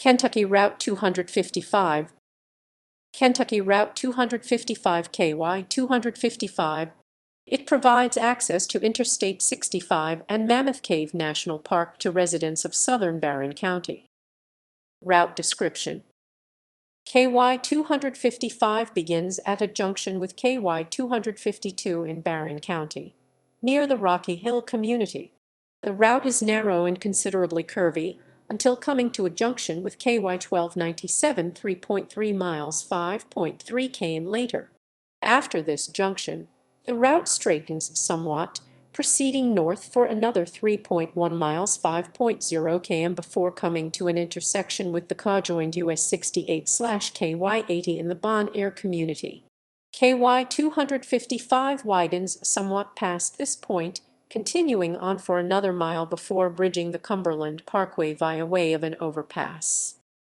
Kentucky Route 255. Kentucky Route 255 KY 255. It provides access to Interstate 65 and Mammoth Cave National Park to residents of southern Barren County. Route description. KY 255 begins at a junction with KY 252 in Barren County, near the Rocky Hill community. The route is narrow and considerably curvy until coming to a junction with KY 1297 3.3 miles 5.3 km later. After this junction, the route straightens somewhat, proceeding north for another 3.1 miles 5.0 km before coming to an intersection with the conjoined US 68/KY 80 in the Bon Air community. KY 255 widens somewhat past this point, continuing on for another mile before bridging the Cumberland Parkway via way of an overpass.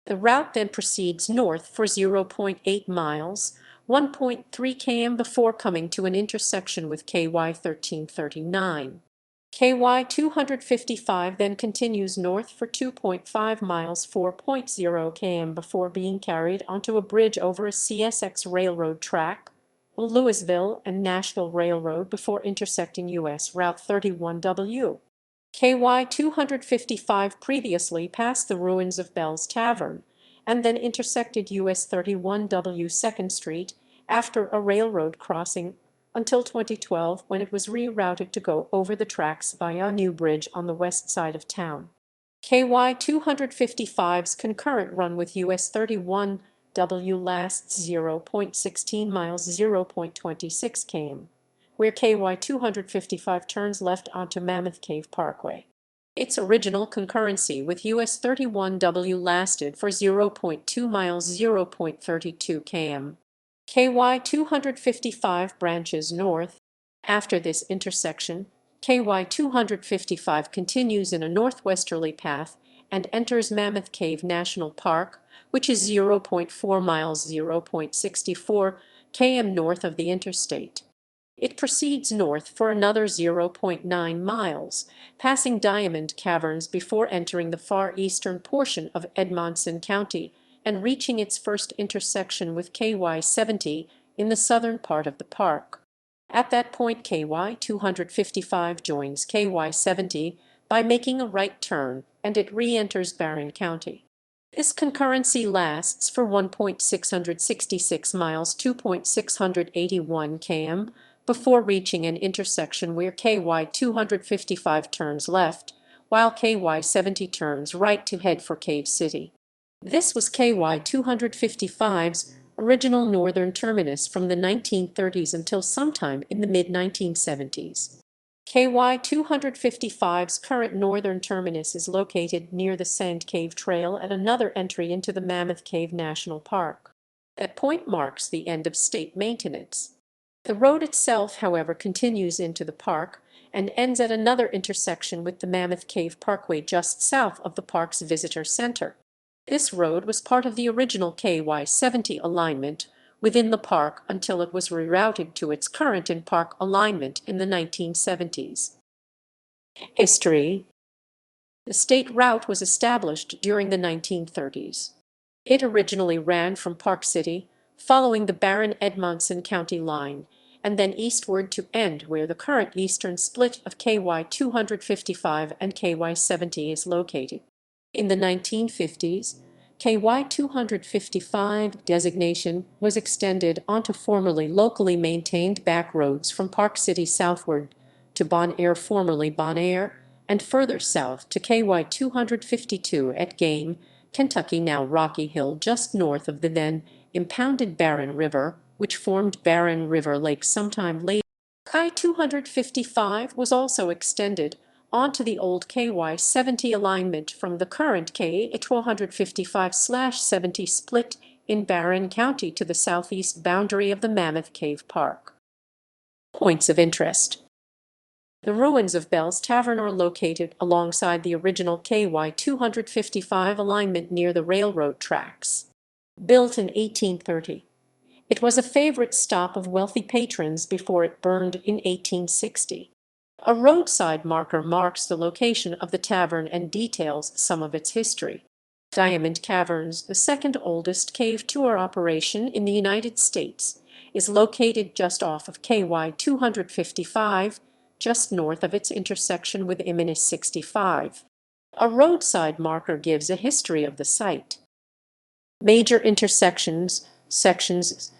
The route then proceeds north for 0.8 miles, 1.3 km before coming to an intersection with KY 1339. KY 255 then continues north for 2.5 miles, 4.0 km before being carried onto a bridge over a CSX railroad track, Louisville and Nashville Railroad before intersecting US Route 31W. KY 255 previously passed the ruins of Bell's Tavern and then intersected US 31W 2nd Street after a railroad crossing until 2012, when it was rerouted to go over the tracks via a new bridge on the west side of town. KY 255's concurrent run with US 31W lasts 0.16 miles, 0.26 km, where KY 255 turns left onto Mammoth Cave Parkway. Its original concurrency with US 31W lasted for 0.2 miles, 0.32 km. KY 255 branches north. After this intersection, KY 255 continues in a northwesterly path and enters Mammoth Cave National Park, which is 0.4 miles, 0.64 km north of the interstate. It proceeds north for another 0.9 miles, passing Diamond Caverns before entering the far eastern portion of Edmonson County and reaching its first intersection with KY 70 in the southern part of the park. At that point, KY 255 joins KY 70 by making a right turn, and it re-enters Barren County. This concurrency lasts for 1.666 miles, 2.681 km, before reaching an intersection where KY 255 turns left, while KY 70 turns right to head for Cave City. This was KY 255's original northern terminus from the 1930s until sometime in the mid-1970s. KY 255's current northern terminus is located near the Sand Cave Trail at another entry into the Mammoth Cave National Park. That point marks the end of state maintenance. The road itself, however, continues into the park and ends at another intersection with the Mammoth Cave Parkway just south of the park's visitor center. This road was part of the original KY 70 alignment within the park until it was rerouted to its current in-park alignment in the 1970s. History. The state route was established during the 1930s. It originally ran from Park City, following the Barren-Edmonson County line, and then eastward to end where the current eastern split of KY 255 and KY 70 is located. In the 1950s, KY 255 designation was extended onto formerly locally maintained back roads from Park City southward to Bon Air, formerly Bon Air, and further south to KY 252 at Game, Kentucky, now Rocky Hill, just north of the then impounded Barren River, which formed Barren River Lake sometime later. KY 255 was also extended onto the old KY 70 alignment from the current KY 255/70 split in Barren County to the southeast boundary of the Mammoth Cave Park. Points of interest. The ruins of Bell's Tavern are located alongside the original KY 255 alignment near the railroad tracks. Built in 1830, it was a favorite stop of wealthy patrons before it burned in 1860. A roadside marker marks the location of the tavern and details some of its history. Diamond Caverns, the second oldest cave tour operation in the United States, is located just off of KY 255, just north of its intersection with IMNS 65. A roadside marker gives a history of the site. Major intersections, sections,